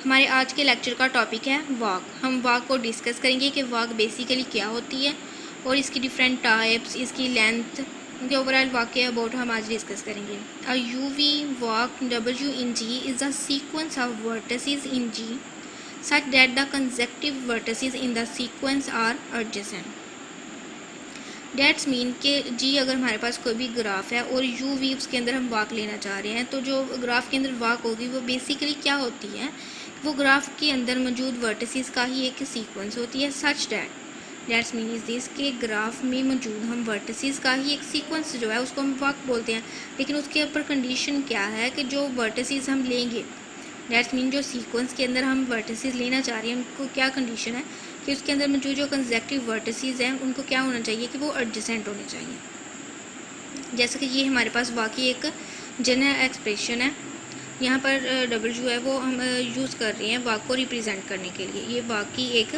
हमारे आज के लेक्चर का टॉपिक है वॉक। हम वॉक को डिस्कस करेंगे कि वॉक बेसिकली क्या होती है और इसकी डिफरेंट टाइप्स, इसकी लेंथ, उनके ओवरऑल वॉक के अबाउट हम आज डिस्कस करेंगे। A UV walk W in G is a sequence of vertices in G such that the consecutive vertices in the sequence are adjacent। That's mean कि जी अगर हमारे पास कोई भी ग्राफ है और यू वी उसके अंदर हम वाक लेना चाह रहे हैं, तो जो ग्राफ के अंदर वाक होगी वो बेसिकली क्या होती है, वो ग्राफ के अंदर मौजूद वर्टिसेस का ही एक सीक्वेंस होती है। सच डेट्स मीन इज दिस के ग्राफ में मौजूद हम वर्टिसेस का ही एक सीक्वेंस जो है उसको हम वाक बोलते हैं। लेकिन उसके ऊपर कंडीशन क्या है कि जो वर्टिसेस हम लेंगे, डेट्स मीन जो सीक्वेंस के अंदर हम वर्टिसेस लेना चाह रहे हैं उनको क्या कंडीशन है कि उसके अंदर में जो कंसेक्टिव वर्टिसेस हैं उनको क्या होना चाहिए कि वो एडजेसेंट होने चाहिए। जैसे कि ये हमारे पास वाकई एक जनरल एक्सप्रेशन है, यहाँ पर डब्ल्यू है वो हम यूज़ कर रहे हैं वाक को रिप्रेजेंट करने के लिए। ये वाक की एक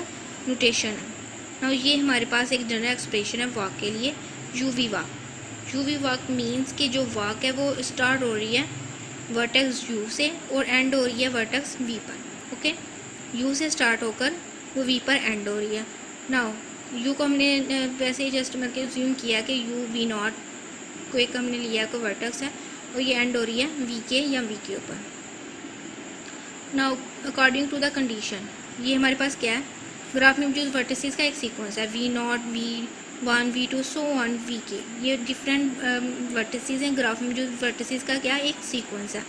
नोटेशन है और ये हमारे पास एक जनरल एक्सप्रेशन है वाक के लिए, यूवी वाक। यूवी वाक मीन्स कि जो वाक है वो स्टार्ट हो रही है वर्टेक्स यू से और एंड हो रही है वर्टेक्स वी पर। ओके, यू से स्टार्ट होकर वो वी पर एंड हो रही है। नाउ यू को हमने वैसे ही जस्ट मतलब ज्यूम किया कि यू वी नॉट को एक हमने लिया कोई वर्टेक्स है और ये एंड हो रही है वी के या वी के ऊपर। Now according to the condition, ये हमारे पास क्या है, ग्राफ में मौजूद वर्टिसेस का एक सीक्वेंस है, V naught, V one, V two, so one, V K. ये डिफरेंट वर्टिसेस हैं, ग्राफ में मौजूद वर्टिसेस का क्या एक सीक्वेंस है।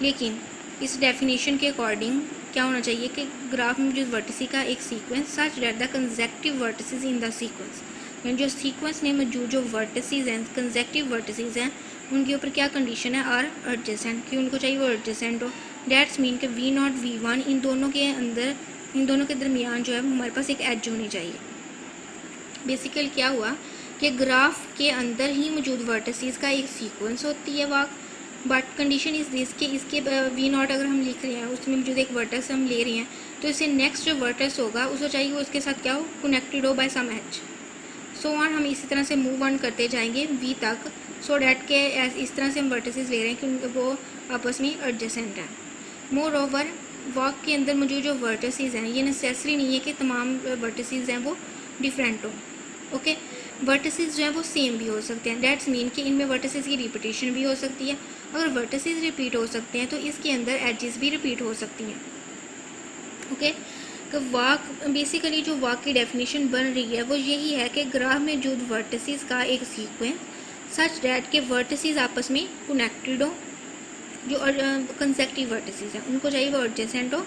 लेकिन इस डेफिनेशन के अकॉर्डिंग क्या होना चाहिए कि ग्राफ में मौजूद वर्टिसेस का एक sequence such that the consecutive vertices in the sequence, यानी जो सीक्वेंस में मौजूद जो वर्टिसेस हैं, कंसेक्टिव वर्टिसेस हैं, उनके ऊपर क्या कंडीशन है, आर एडजेसेंट, कि उनको चाहिए वो एडजेसेंट हो। डेट्स मीन कि वी नॉट, वी वन, इन दोनों के अंदर, इन दोनों के दरमियान जो है हमारे पास एक एज होनी चाहिए। बेसिकली क्या हुआ कि ग्राफ के अंदर ही मौजूद वर्टिसेस का एक सीक्वेंस होती है वाक, बट कंडीशन इज़ दिस कि इसके वी नॉट अगर हम लिख रहे हैं उसमें मौजूद एक वर्टेक्स हम ले रहे हैं, तो इससे नेक्स्ट जो वर्टेक्स होगा उसको चाहिए वो उसके साथ क्या हो, कनेक्टेड हो by some edge. So on, हम इसी तरह से मूव ऑन करते जाएंगे वी तक, सो डैट के इस तरह से हम वर्टिसेस ले रहे हैं कि वो आपस में एडजेसेंट है। मोर ओवर वॉक के अंदर मौजूद जो वर्टिसेस हैं ये नेसेसरी नहीं है कि तमाम वर्टिसेस हैं वो डिफरेंट हो। ओके, वर्टिसेस जो है वो सेम भी हो सकते हैं। डेट्स मीन कि इनमें वर्टिसेस की रिपीटेशन भी हो सकती है। अगर वर्टिसेस रिपीट हो सकते हैं तो इसके अंदर एजेस भी रिपीट हो सकती हैं। ओके, तो वाक बेसिकली जो वाक की डेफिनेशन बन रही है वो यही है कि ग्राफ में मौजूद वर्टिसेस का एक सीक्वेंस सच डैट के वर्टिसेस आपस में कनेक्टेड हो, जो कंसेक्टिव वर्टिसेस हैं उनको चाहिए वो एडजेसेंट हो।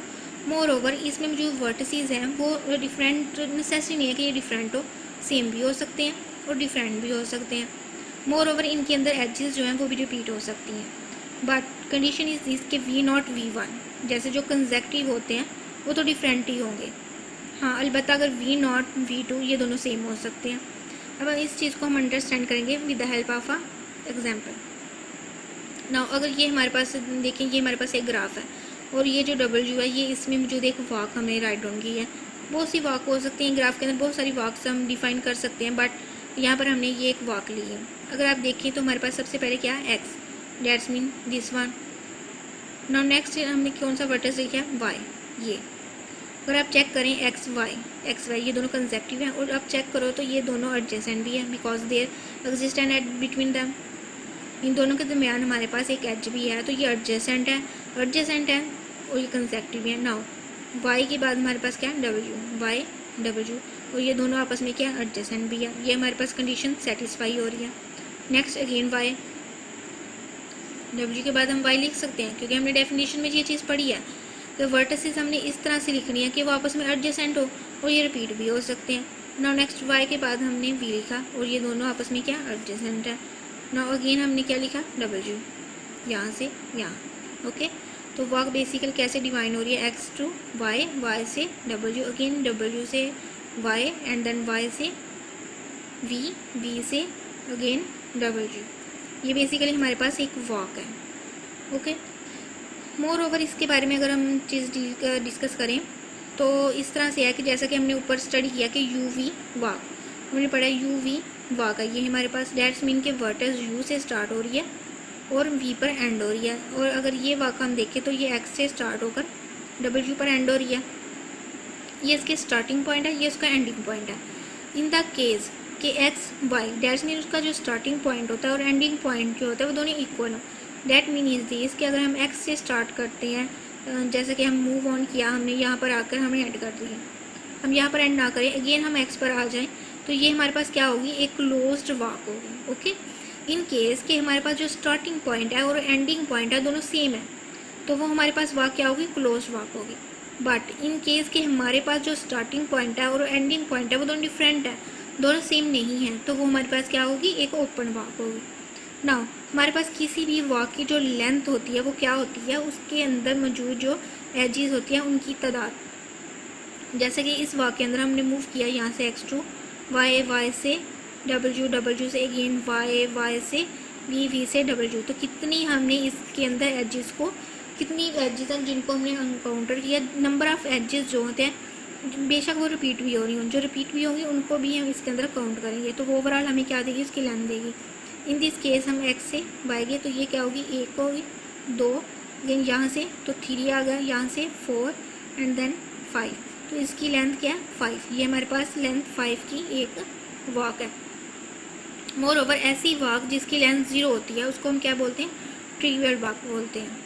मोर ओवर इसमें मौजूद वर्टिसेस हैं वो डिफरेंट, नेसेसरी नहीं है कि ये डिफरेंट हो, सेम भी हो सकते हैं और डिफरेंट भी हो सकते हैं। मोर ओवर इनके अंदर एजेस जो हैं वो भी रिपीट हो सकती हैं, बट कंडीशन इज दिस के वी नॉट, वी वन जैसे जो कंसेक्टिव होते हैं वो तो डिफरेंट ही होंगे। हाँ, अलबत्ता अगर वी नॉट, वी टू ये दोनों सेम हो सकते हैं। अब इस चीज़ को हम अंडरस्टैंड करेंगे with the help of a example. Now अगर ये हमारे पास देखें, ये हमारे पास एक ग्राफ है और ये जो डब्ल्यू है ये इसमें मौजूद एक वाक हमने राइट डाउन की है। बहुत सी वाक हो सकती हैं ग्राफ के अंदर, बहुत सारी वाक्स हम डिफाइन कर सकते हैं, बट यहाँ पर हमने ये एक वाक ली है। अगर आप देखें तो हमारे पास सबसे पहले क्या है, X, that's mean this one. Now next हमने कौन सा वर्टेक्स लिखा है, वाई। ये अगर आप चेक करें एक्स वाई ये दोनों कंसेक्टिव हैं और आप चेक करो तो ये दोनों एडजेसेंट भी हैं because there exist an edge between them. इन दोनों के दरमियान हमारे पास एक एज भी है, तो ये एडजेसेंट है और ये कंसेक्टिव है। नाउ वाई के बाद हमारे पास क्या है, डब्ल्यू, वाई डब्ल्यू, और ये दोनों आपस में क्या एडजेसेंट भी है। ये हमारे पास कंडीशन सेटिस्फाई हो रही है। नेक्स्ट अगेन वाई, डब्ल्यू के बाद हम वाई लिख सकते हैं क्योंकि हमने डेफिनेशन में ये चीज़ पढ़ी है कि वर्टिसेस हमने इस तरह से लिखनी है कि वो आपस में एडजेसेंट हो और ये रिपीट भी हो सकते हैं। नाउ नेक्स्ट वाई के बाद हमने वी लिखा और ये दोनों आपस में क्या एडजेसेंट है। नाउ अगेन हमने क्या लिखा, डब्ल्यू, यहाँ से यहाँ। ओके, तो वाक बेसिकल कैसे डिवाइन हो रही है, एक्स टू वाई, वाई से डब्ल्यू, अगेन डब्ल्यू से वाई एंड देन वाई से वी, वी से अगेन डब्ल्यू। ये बेसिकली हमारे पास एक वॉक है। ओके, मोर ओवर इसके बारे में अगर हम चीज़ डिस्कस करें तो इस तरह से है कि जैसा कि हमने ऊपर स्टडी किया कि यू वी वाक, हमने पढ़ा यू वी वाक है, ये हमारे पास डेट्स मीन के वर्टेक्स यू से स्टार्ट हो रही है और वी पर एंड हो रही है। और अगर ये वाक हम देखें तो ये एक्स से स्टार्ट होकर डब्ल्यू पर एंड हो रही है, ये इसके स्टार्टिंग पॉइंट है, ये उसका एंडिंग पॉइंट है। इन द केस कि एक्स वाई डैट्स मीन उसका जो स्टार्टिंग पॉइंट होता है और एंडिंग पॉइंट जो होता है वो दोनों इक्वल हो। डैट मीन इज दिस कि अगर हम एक्स से स्टार्ट करते हैं, जैसे कि हम मूव ऑन किया, हमने यहाँ पर आकर हमने एंड कर दिया, हम यहाँ पर एंड ना करें, अगेन हम एक्स पर आ जाएं, तो ये हमारे पास क्या होगी, एक क्लोज्ड वॉक होगी। ओके, इन केस कि हमारे पास जो स्टार्टिंग पॉइंट है और एंडिंग पॉइंट है दोनों सेम है, तो वो हमारे पास वॉक क्या होगी, क्लोज्ड वॉक होगी। बट इन केस कि हमारे पास जो स्टार्टिंग पॉइंट है और एंडिंग पॉइंट है वो दोनों डिफरेंट है, दोनों सेम नहीं है, तो वो हमारे पास क्या होगी, एक ओपन वॉक होगी। नाउ हमारे पास किसी भी वॉक की जो लेंथ होती है वो क्या होती है, उसके अंदर मौजूद जो एजेस होती हैं उनकी तादाद। जैसे कि इस वॉक के अंदर हमने मूव किया यहाँ से एक्स टू वाई, वाई से डब्ल्यू, डब्ल्यू से अगेन वाई, वाई से वी, वी से डब्ल्यू, तो कितनी हमने इसके अंदर एजेस को, कितनी एजेस हैं जिनको हमने एनकाउंटर किया, नंबर ऑफ़ एजेस जो होते हैं, बेशक वो रिपीट भी हो रही हों, जो रिपीट भी होंगी उनको भी हम इसके अंदर काउंट करेंगे, तो वो ओवरऑल हमें क्या देगी, उसकी लेंथ देगी। इन दिस केस हम एक्स से वाई गए तो ये क्या होगी, एक होगी, दो, देन यहाँ से तो 3 आ गया, यहाँ से 4 एंड देन 5, तो इसकी लेंथ क्या है, 5। ये हमारे पास लेंथ 5 की एक वॉक है। मोर ओवर ऐसी वॉक जिसकी लेंथ 0 होती है उसको हम क्या बोलते हैं, ट्रिवियल वॉक बोलते हैं।